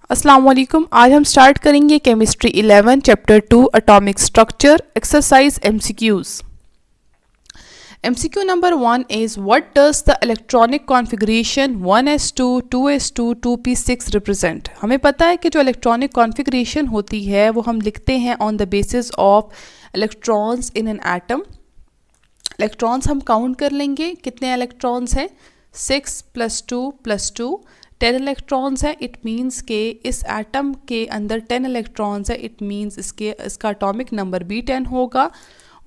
अस्सलाम वालेकुम। आज हम स्टार्ट करेंगे chemistry 11 chapter 2 atomic structure exercise MCQs. MCQ number 1 is what does the electronic configuration 1s2, 2s2, 2p6 represent? हमें पता है कि जो इलेक्ट्रॉनिक कॉन्फ़िगरेशन होती है वो हम लिखते हैं on the basis of electrons in an atom. Electrons हम काउंट कर लेंगे, कितने इलेक्ट्रॉन्स हैं, 6 + 2 + 2 10 इलेक्ट्रॉन्स है। इट मीन्स के इस एटम के अंदर 10 इलेक्ट्रॉन्स है, इट मीन्स इसका एटॉमिक नंबर भी 10 होगा।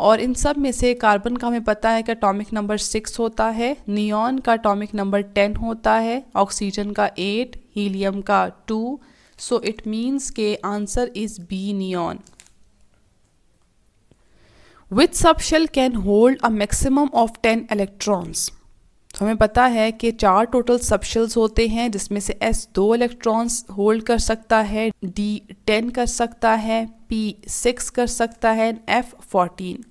और इन सब में से कार्बन का हमें पता है कि एटॉमिक नंबर 6 होता है, नियॉन का एटॉमिक नंबर 10 होता है, ऑक्सीजन का 8, हीलियम का 2। सो इट मीन्स के answer is B, neon. Which subshell can hold a maximum of 10 electrons? तो हमें पता है कि 4 टोटल सबशेल्स होते हैं, जिसमें से S 2 इलेक्ट्रॉन्स होल्ड कर सकता है, D 10 कर सकता है, P 6 कर सकता है, F 14।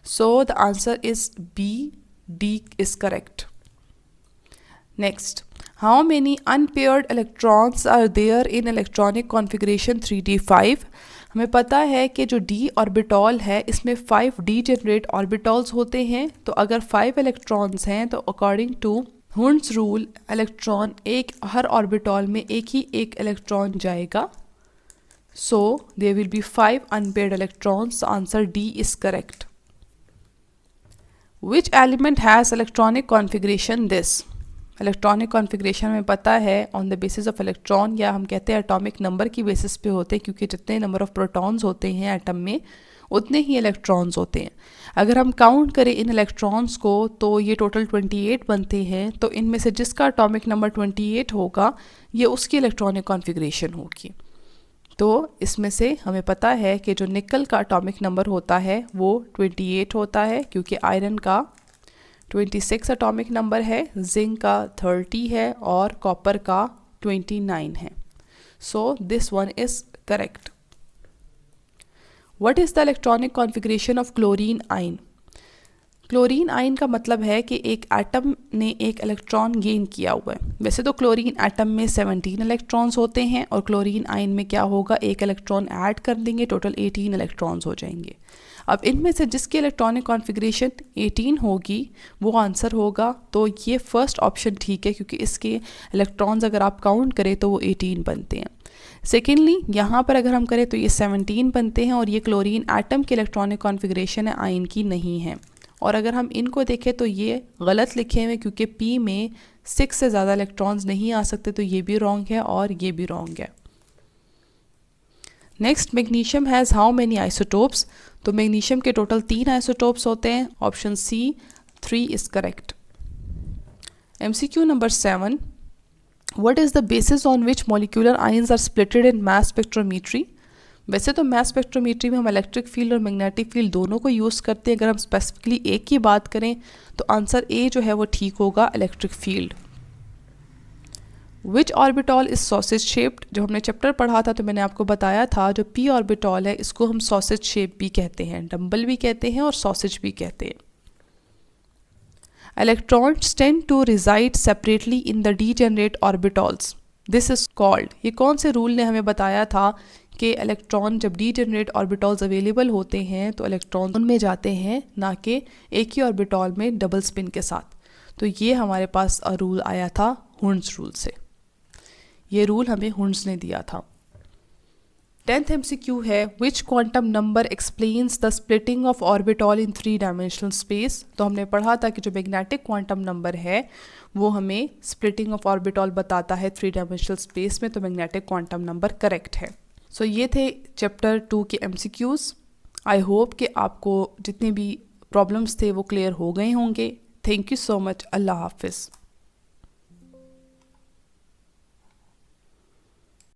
So the answer is B, D is correct. Next, how many unpaired electrons are there in electronic configuration 3d5? हमें पता है कि जो d ऑर्बिटॉल है इसमें 5 डीजेनरेट ऑर्बिटॉल्स होते हैं। तो अगर 5 इलेक्ट्रॉन्स हैं तो अकॉर्डिंग टू हुर्न्स रूल इलेक्ट्रॉन हर ऑर्बिटॉल में एक इलेक्ट्रॉन जाएगा। So there will be 5 unpaired electrons. Answer D is correct. Which element has electronic configuration this? Electronic configuration में पता है on the basis of electron, या हम कहते हैं एटॉमिक नंबर की बेसिस पे होते हैं, क्योंकि जितने नंबर ऑफ प्रोटॉन्स होते हैं एटम में उतने ही इलेक्ट्रॉन्स होते हैं। अगर हम काउंट करें इन इलेक्ट्रॉन्स को तो ये टोटल 28 बनते हैं। तो इनमें से जिसका एटॉमिक नंबर 28 होगा ये उसकी इलेक्ट्रॉनिक कॉन्फ़िगरेशन होगी। तो इसमें से हमें पता है कि जो निकल का एटॉमिक नंबर होता है वो 28 होता है, क्योंकि आयरन का 26 एटॉमिक नंबर है, जिंक का 30 है और कॉपर का 29 है। So this one is correct. What is the electronic configuration of chlorine ion? Chlorine ion का मतलब है कि एक एटम ने एक इलेक्ट्रॉन गेन किया हुआ है। वैसे तो क्लोरीन एटम में 17 इलेक्ट्रॉन्स होते हैं और क्लोरीन आयन में क्या होगा, एक इलेक्ट्रॉन ऐड कर देंगे, टोटल 18 इलेक्ट्रॉन्स हो जाएंगे। अब इनमें से जिसकी इलेक्ट्रॉनिक कॉन्फ़िगरेशन 18 होगी वो आंसर होगा। तो ये फर्स्ट ऑप्शन ठीक है, क्योंकि इसके इलेक्ट्रॉन्स अगर आप काउंट करें तो वो 18 बनते हैं। सेकेंडली यहाँ पर अगर हम करें तो ये 17 बनते हैं, और ये क्लोरीन एटम की इलेक्ट्रॉनिक कॉन्फ़िगरेशन है, आयन की नहीं है। और अगर हम इनको देखें तो ये गलत लिखे हुए, क्योंकि P में 6 से ज़्यादा इलेक्ट्रॉन्स नहीं आ सकते, तो ये भी रॉन्ग है और ये भी रॉन्ग है। Next, magnesium has how many isotopes? तो मैग्नीशियम के टोटल 3 आइसोटोप्स होते हैं। Option C 3 is correct. MCQ number 7, what is the basis on which molecular ions are splitted in mass spectrometry? वैसे तो मास स्पेक्ट्रोमीट्री में हम electric field और magnetic field दोनों को यूज़ करते हैं। अगर हम स्पेसिफिकली एक की बात करें तो आंसर ए जो है वो ठीक होगा, electric field. Which orbital is sausage shaped? जब हमने चैप्टर पढ़ा था तो मैंने आपको बताया था जो पी ऑर्बिटॉल है इसको हम सॉसेज शेप भी कहते हैं, डम्बल भी कहते हैं और सॉसेज भी कहते हैं। Electrons tend to reside separately in the degenerate orbitals, this is called. ये कौन से रूल ने हमें बताया था कि इलेक्ट्रॉन जब डीजेनरेट ऑर्बिटॉल्स अवेलेबल होते हैं तो इलेक्ट्रॉन उनमें जाते हैं, ना कि एक ही ऑर्बिटॉल में डबल स्पिन के साथ। तो ये हमारे पास रूल आया था हुर्न्स रूल से। ये रूल हमें हुर्न्स ने दिया था। 10th MCQ है, which quantum number explains the splitting of orbital in 3 dimensional space? तो हमने पढ़ा था कि जो मैग्नेटिक क्वांटम नंबर है वो हमें स्प्लिटिंग ऑफ ऑर्बिटॉल बताता है 3 डायमेंशनल स्पेस में, तो मैग्नेटिक क्वांटम नंबर करेक्ट है। सो ये थे चैप्टर 2 के MCQs। आई होप कि आपको जितने भी प्रॉब्लम्स थे वो क्लियर हो गए होंगे। Thank you so much. अल्लाह हाफिज़।